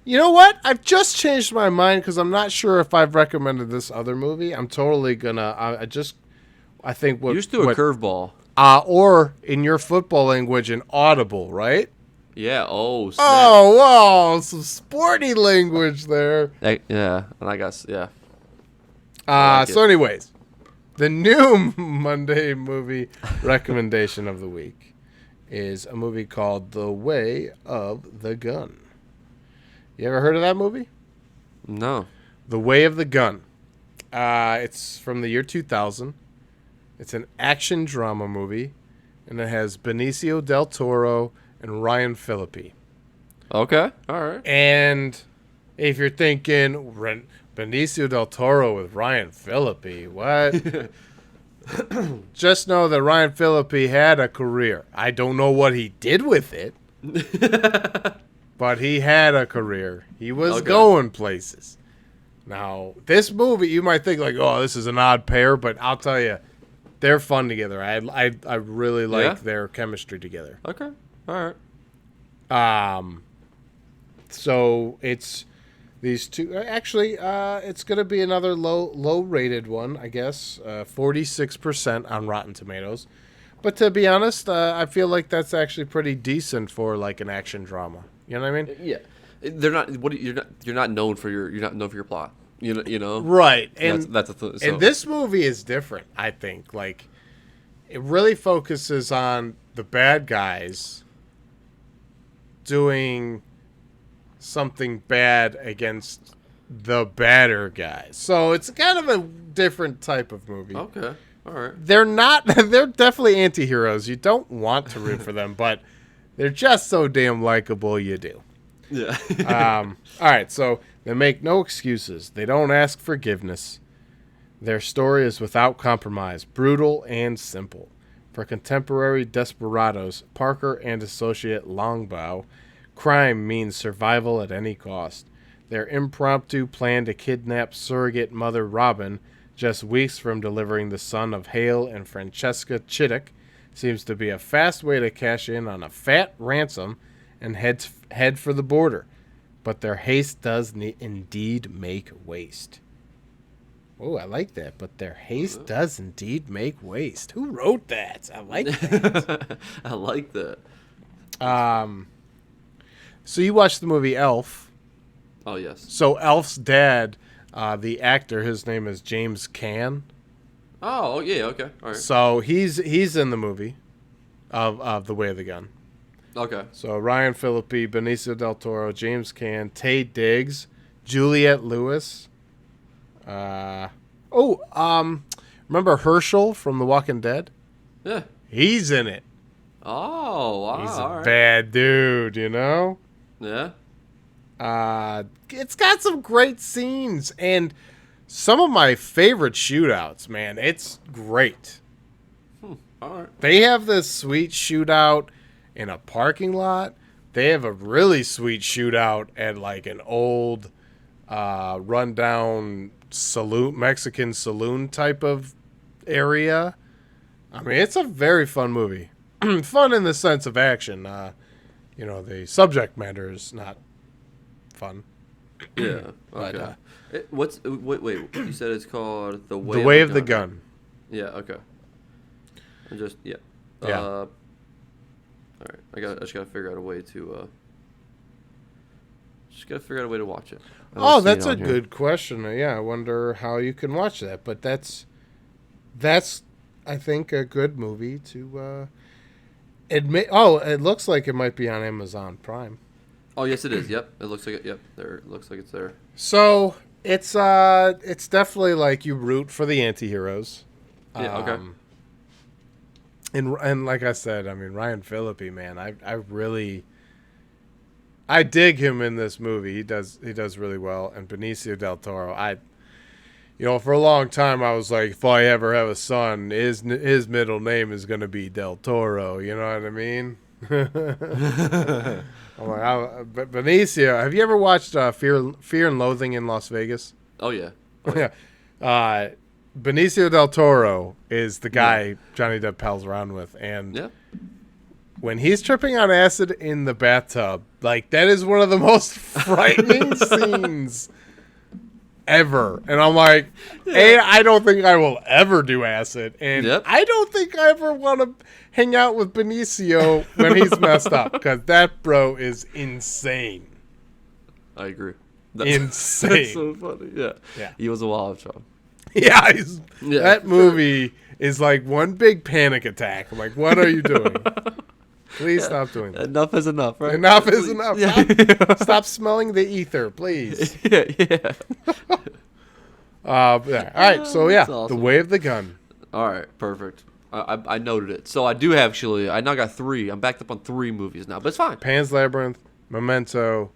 You know what? I've just changed my mind because I'm not sure if I've recommended this other movie. I'm totally gonna. I think what You just do a curveball. or in your football language, an audible, right? Yeah. Oh. Snap. Oh, wow, some sporty language there. Yeah. And I guess yeah. I like So, it. anyways, the new Monday movie recommendation of the week is a movie called The Way of the Gun. You ever heard of that movie? No. The Way of the Gun. It's from the year 2000. It's an action drama movie, and it has Benicio del Toro and Ryan Phillippe. Okay. All right. And if you're thinking Benicio del Toro with Ryan Phillippe, what? Just know that Ryan Phillippe had a career. I don't know what he did with it, but he had a career. He was Okay. going places. Now, this movie, you might think like, oh, this is an odd pair, but I'll tell you, they're fun together. I really like Yeah? their chemistry together. Okay. All right. So it's these two. Actually, it's going to be another low rated one, I guess. 46% on Rotten Tomatoes. But to be honest, I feel like that's actually pretty decent for like an action drama. You know what I mean? Yeah. They're not. You're not known for your plot. You know. Right. And That's a thing. So. and this movie is different. I think like it really focuses on the bad guys doing something bad against the badder guys. So it's kind of a different type of movie. Okay. All right. They're definitely anti-heroes. You don't want to root for them, but they're just so damn likable you do. Yeah. All right, so they make no excuses. They don't ask forgiveness. Their story is without compromise, brutal and simple. For contemporary desperados, Parker and associate Longbow, crime means survival at any cost. Their impromptu plan to kidnap surrogate mother Robin, just weeks from delivering the son of Hale and Francesca Chittick, seems to be a fast way to cash in on a fat ransom and head for the border. But their haste does indeed make waste. Oh, I like that. But their haste does indeed make waste. Who wrote that? I like that. I like that. So you watched the movie Elf. Oh, yes. So Elf's dad, the actor, his name is James Caan. Oh, yeah, okay. All right. So he's in the movie of The Way of the Gun. Okay. So Ryan Phillippe, Benicio del Toro, James Caan, Taye Diggs, Juliette Lewis. Remember Herschel from The Walking Dead? Yeah. He's in it. Oh, wow. He's all a right. bad dude, you know? Yeah. It's got some great scenes and some of my favorite shootouts, man. It's great. All right. They have this sweet shootout in a parking lot. They have a really sweet shootout at like an old rundown saloon, Mexican saloon type of area. I mean, it's a very fun movie. Fun in the sense of action. The subject matter is not fun. Yeah. But, Okay. Wait, you said it's called The Way, The Way of the Gun. Yeah, okay. Yeah. Yeah. All right. I just gotta figure out a way to watch it. I don't Oh, see that's it a on here. good question. Yeah, I wonder how you can watch that. But that's I think a good movie to admit. Oh, it looks like it might be on Amazon Prime. Oh, yes, it is. Yep. It looks like it. Yep. There. It looks like it's there. So it's definitely like you root for the anti-heroes. Yeah. Okay. And like I said, I mean Ryan Phillippe, man, I dig him in this movie. He does really well. And Benicio del Toro, for a long time I was like, if I ever have a son, his middle name is gonna be Del Toro. You know what I mean? I'm like, but Benicio, have you ever watched Fear and Loathing in Las Vegas? Oh yeah. Yeah. Benicio del Toro is the guy Johnny Depp pals around with, and Yeah. when he's tripping on acid in the bathtub, like that is one of the most frightening scenes ever. And I'm like, I don't think I will ever do acid, and I don't think I ever want to hang out with Benicio when he's messed up, because that bro is insane. I agree. Insane. That's so funny. Yeah. Yeah. He was a wild child. Yeah, that movie is like one big panic attack. I'm like, what are you doing? Please stop doing that. Enough is enough, right? Enough is enough. Yeah. Stop smelling the ether, please. Yeah. All right, so yeah, awesome. The Way of the Gun. All right, perfect. I noted it. So I do actually. I now got 3. I'm backed up on 3 movies now, but it's fine. Pan's Labyrinth, Memento,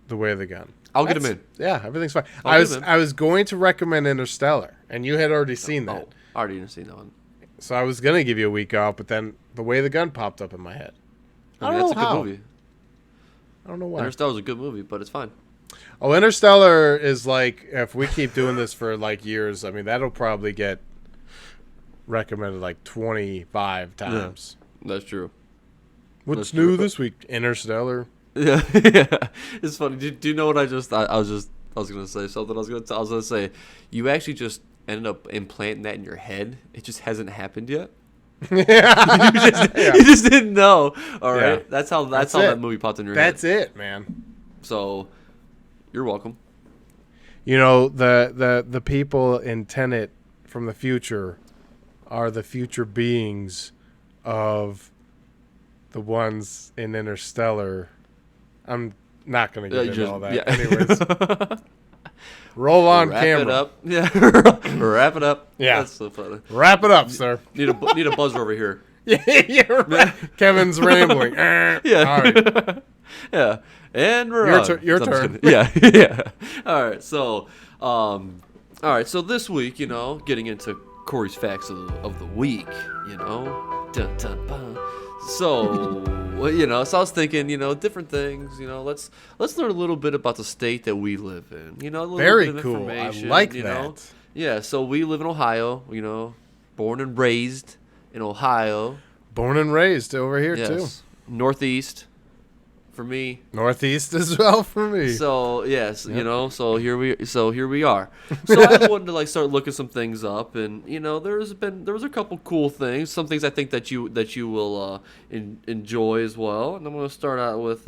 The Way of the Gun. I'll get them in. Yeah, everything's fine. I was going to recommend Interstellar, and you had already seen that. Oh, I already seen that one. So I was gonna give you a week off, but then The Way of the Gun popped up in my head. I mean, that's a good movie. I don't know why. Interstellar's a good movie, but it's fine. Oh, Interstellar is like, if we keep doing this for like years, I mean, that'll probably get recommended like 25 times. Yeah, that's true. What's new this week? Interstellar. Yeah, it's funny. Do you know what I was gonna say something. I was gonna say, you actually just ended up implanting that in your head. It just hasn't happened yet. You just didn't know. All right, Yeah. that's how that movie popped in your That's head. it, man. So, you're welcome. You know, the people in Tenet from the future are the future beings of the ones in Interstellar. I'm not going to get into all that. Yeah. Anyways. Roll on Wrap camera. it up. Yeah. Wrap it up. Yeah. That's so funny. Wrap it up, sir. Need a buzzer over here. Yeah, right. Kevin's rambling. Yeah. All right. Yeah. And we're Your on. turn. Your So I'm turn. just kidding. Yeah. All right. So, So this week, getting into Corey's facts of the week. Dun, dun, dun. So, so I was thinking, different things. Let's learn a little bit about the state that we live in. A little Very bit of cool. I information, like that. Yeah. So we live in Ohio. Born and raised in Ohio. Born and raised over here, Yes. too. Northeast for me. Northeast as well for me. So yes, Yep. so here we are. So I wanted to start looking some things up, and there was a couple cool things, some things I think that you will enjoy as well. And I'm going to start out with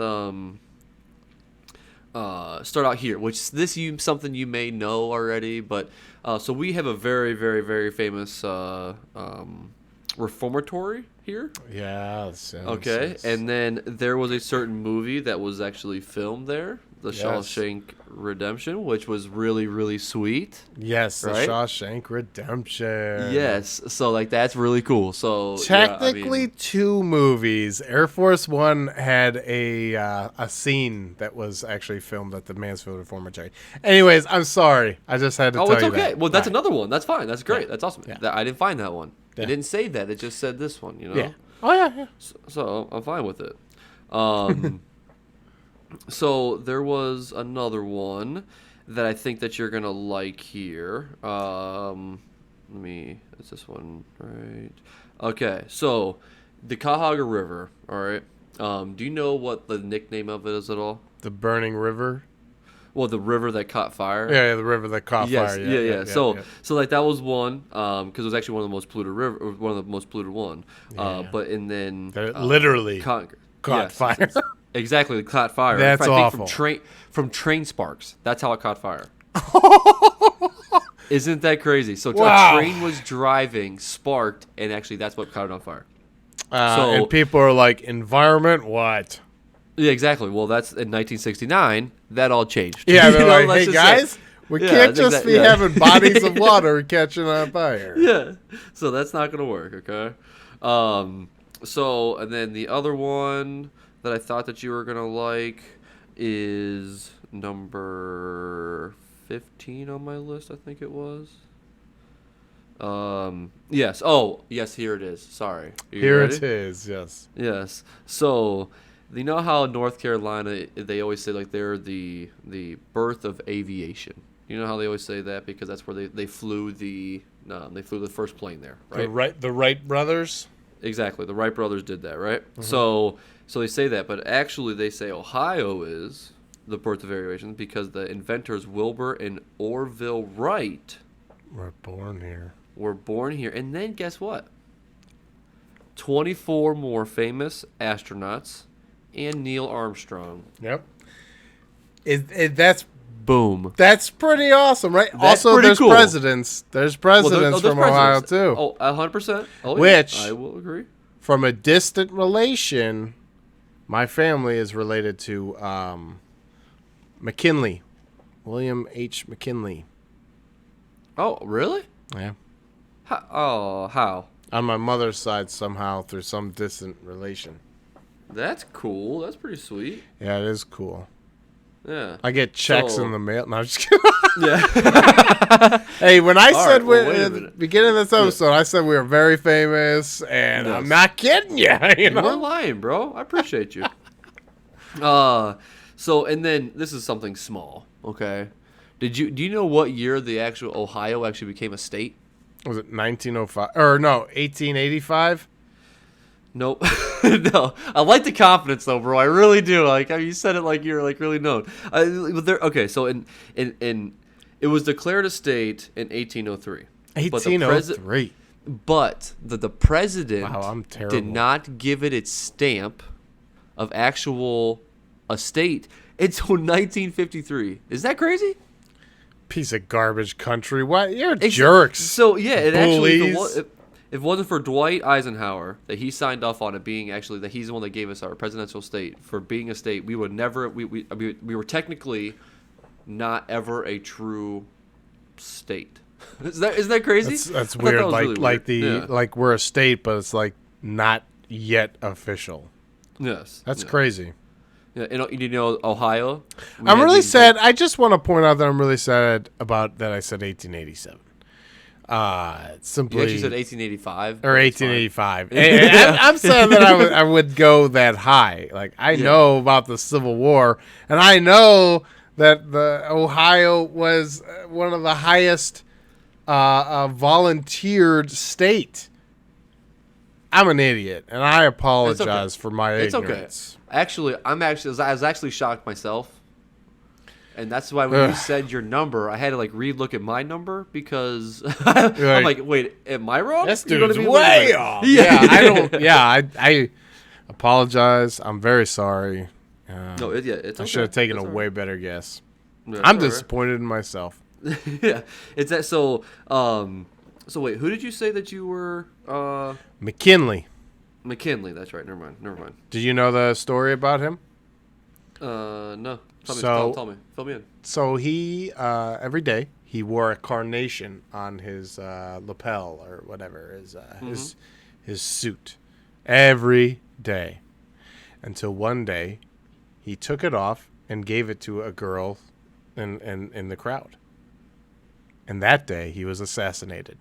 start out here, which something you may know already, but so we have a very, very, very famous reformatory here. Yeah. Okay, and then there was a certain movie that was actually filmed there, The Shawshank Redemption, which was really, really sweet. Yes, right? The Shawshank Redemption. Yes, so like that's really cool. So technically, two movies. Air Force One had a scene that was actually filmed at the Bansfield Reformatory. Anyways, I'm sorry. I just had to tell you that. Oh, it's okay. Well, that's Right. another one. That's fine. That's great. Yeah. That's awesome. Yeah. I didn't find that one. Yeah. It didn't say that. It just said this one. You know. Yeah. Oh yeah. So I'm fine with it. So there was another one that I think that you're gonna like here. Is this one right? Okay, so the Cuyahoga River. All right. Do you know what the nickname of it is at all? The Burning River. Well, the river that caught fire. Yeah, the river that caught Yes, fire. yeah. So like that was one, because it was actually one of the most polluted one. Yeah. But and then That literally caught fire. Exactly, it caught fire. That's I think awful. From train sparks. That's how it caught fire. Isn't that crazy? So Wow. a train was driving, sparked, and actually that's what caught it on fire. And people are like, environment, what? Yeah, exactly. Well, that's in 1969. That all changed. Yeah, You they're know, like, let's hey just say- guys, we can't just be yeah. having bodies of water catching on fire. Yeah. So that's not going to work, okay? So, and then the other one that I thought that you were going to like is number 15 on my list, I think it was. Yes. Oh, yes, here it is. Sorry. Are you Here ready? it is, yes. Yes. So, you know how North Carolina, they always say like they're the birth of aviation. You know how they always say that because that's where they flew the first plane there, right? The Wright brothers. Exactly. The Wright brothers did that, right? Mm-hmm. So they say that, but actually they say Ohio is the birth of aviation because the inventors Wilbur and Orville Wright were born here. And then guess what? 24 more famous astronauts and Neil Armstrong. Yep. That's boom. That's pretty awesome, right? That's also, pretty there's cool. presidents. There's presidents there's from Ohio presidents. too. Oh, 100%. Oh, Which, yeah, I will agree. From a distant relation, my family is related to McKinley, William H. McKinley. Oh, really? Yeah. How? On my mother's side, somehow through some distant relation. That's cool. That's pretty sweet. Yeah, it is cool. Yeah. I get checks in the mail. No, I'm just kidding. Yeah. Hey, when I said right, well, wait a at the minute. beginning of this episode, I said we were very famous, and Yes. I'm not kidding you. You You weren't know? lying, bro. I appreciate you. So and then this is something small, okay? Do you know what year the actual Ohio actually became a state? Was it 1905 or no 1885? Nope. No. I like the confidence though, bro. I really do. Like you said it like you're like really known. Okay, so in it was declared a state in 1803. 1803. But the president Wow, I'm terrible. did not give it its stamp of actual a state until 1953. Is that crazy? Piece of garbage country. What? You're jerks. So yeah, it actually Bullies. if it wasn't for Dwight Eisenhower that he signed off on it being actually that he's the one that gave us our presidential state for being a state, we would never we were technically not ever a true state. Isn't that crazy? That's I thought weird. that was Like really like weird. the like we're a state, but it's like not yet official. Yes. That's yeah. crazy. Yeah, you know Ohio. I'm really sad. I just want to point out that I'm really sad about that. I said 1887. Simply You actually said 1885 or 1885. I'm sad that I would go that high. Like I know about the Civil War, and I know that the Ohio was one of the highest volunteered state. I'm an idiot, and I apologize for my It's ignorance. okay. Actually, I was actually shocked myself, and that's why when you said your number, I had to like re-look at my number because I'm like, wait, am I wrong? This You know dude's what I mean? way off. Yeah, I don't. Yeah, I apologize. I'm very sorry, No, it's I okay. should have taken It's a all way right. better guess. Yeah, I'm it's all disappointed in myself. right. Yeah, it's that. So wait, who did you say that you were? McKinley. McKinley. That's right. Never mind. Never mind. Did you know the story about him? No. Tell me. So- Tell me. Fill me in. So he every day he wore a carnation on his lapel or whatever his suit every day until one day he took it off and gave it to a girl in the crowd. And that day he was assassinated.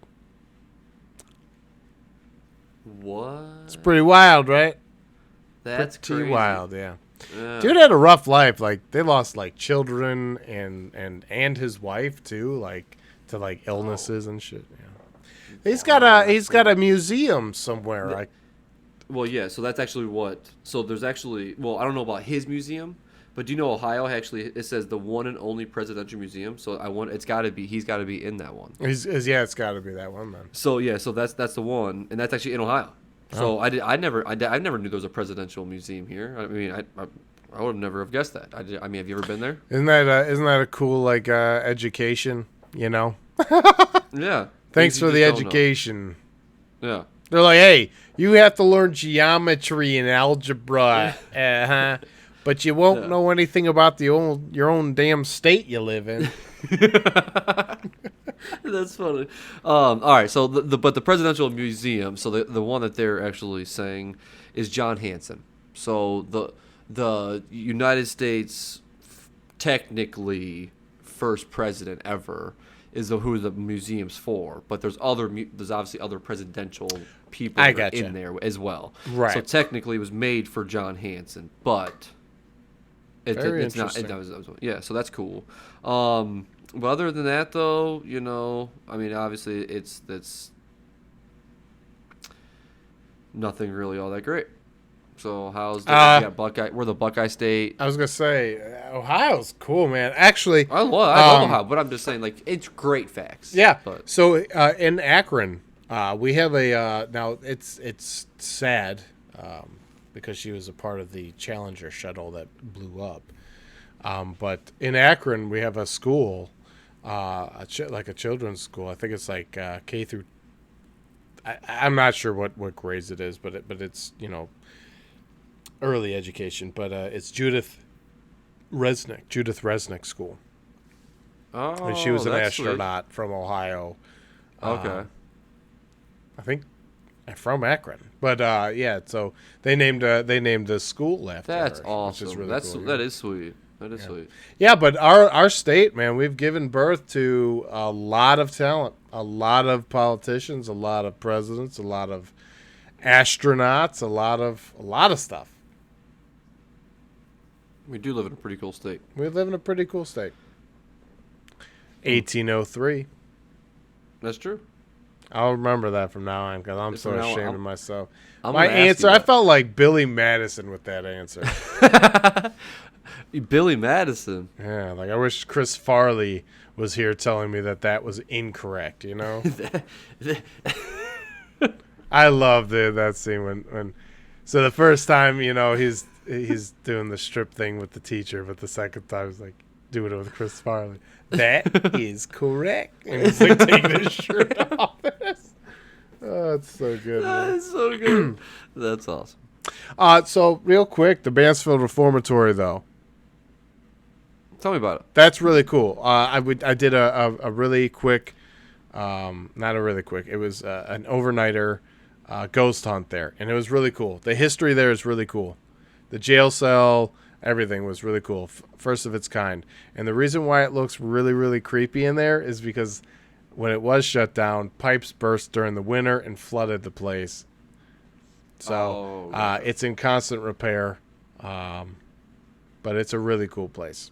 What? It's pretty wild, right? That's pretty crazy. wild, yeah. Yeah. Dude had a rough life. Like they lost like children and his wife too, like to like illnesses and shit. Yeah. He's got a museum somewhere. Like Well, yeah. So that's actually what. So there's actually. Well, I don't know about his museum, but do you know Ohio actually? It says the one and only presidential museum. So it's got to be. He's got to be in that one. it's got to be that one, man. So yeah. So that's the one, and that's actually in Ohio. So I never knew there was a presidential museum here. I mean, I would never have guessed that. I mean, have you ever been there? Isn't that a cool like education? You know. Yeah. Thanks Things for you the just don't know. education. Yeah. They're like, hey, you have to learn geometry and algebra, but you won't know anything about your own damn state you live in. That's funny. All right, so but the presidential museum, so the one that they're actually saying is John Hanson. So the United States technically first president ever is who the museum's for, but there's obviously other presidential people I that are gotcha. in there as well. Right. So technically it was made for John Hanson, but Very it's not. interesting. Yeah, so that's cool. But other than that, though, you know, I mean, obviously, that's nothing really all that great. So how's the Buckeye? We're the Buckeye State. I was gonna say Ohio's cool, man. Actually, I love Ohio, but I'm just saying, like, it's great facts. yeah. But So in Akron, we have a now it's sad because she was a part of the Challenger shuttle that blew up. But in Akron, we have a school, like a children's school. I think it's like K through. I'm not sure what grades it is, but it's early education. But it's Judith Resnick School, and she was an that's sweet. astronaut from Ohio. Okay. I think from Akron, but yeah. So they named the school after That's her, awesome. Which is really cool. That is sweet. That is sweet. Yeah, but our state, man, we've given birth to a lot of talent, a lot of politicians, a lot of presidents, a lot of astronauts, a lot of stuff. We do live in a pretty cool state. We live in a pretty cool state. 1803. That's true. I'll remember that from now on because I'm so From now on, ashamed of myself. I'm My gonna ask answer, you I that. felt like Billy Madison with that answer. Billy Madison. Yeah, like I wish Chris Farley was here telling me that was incorrect, you know? I loved that scene when so the first time, he's doing the strip thing with the teacher, but the second time he's like doing it with Chris Farley. That is correct. And he's like taking his shirt off. Oh, it's so good, man. That's so good. That's awesome. So real quick, the Bansfield Reformatory though. Tell me about it. That's really cool. I did a really quick, not a really quick. It was an overnighter ghost hunt there, and it was really cool. The history there is really cool. The jail cell, everything was really cool, first of its kind. And the reason why it looks really, really creepy in there is because when it was shut down, pipes burst during the winter and flooded the place. So gotcha. it's in constant repair, but it's a really cool place.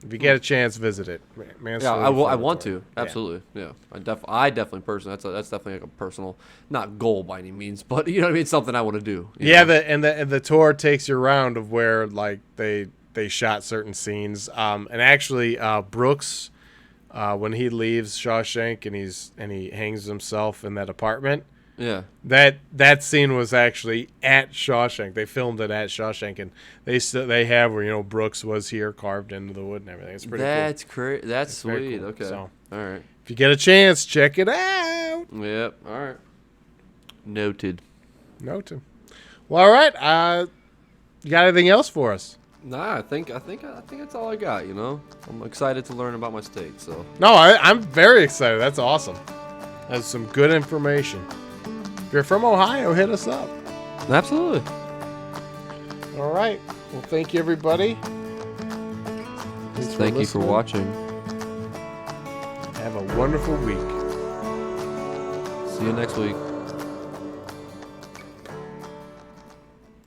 If you get a chance, visit it. Yeah, I want to. Absolutely. Yeah. I definitely personally. That's definitely like a personal, not goal by any means, but you know what I mean. It's something I want to do. Yeah, and the tour takes you around of where like they shot certain scenes. And actually, Brooks, when he leaves Shawshank and he hangs himself in that apartment, Yeah. That scene was actually at Shawshank. They filmed it at Shawshank, and they have where Brooks was here carved into the wood and everything. It's pretty cool. That's It's sweet. cool. Okay. So, All right. if you get a chance, check it out. Yep. All right. Noted. Noted. Well, all right. You got anything else for us? Nah, I think that's all I got. I'm excited to learn about my state. So. No, I'm very excited. That's awesome. That's some good information. If you're from Ohio, hit us up. Absolutely. All right. Well, thank you, everybody. Thank you for watching. Have a wonderful week. See you next week.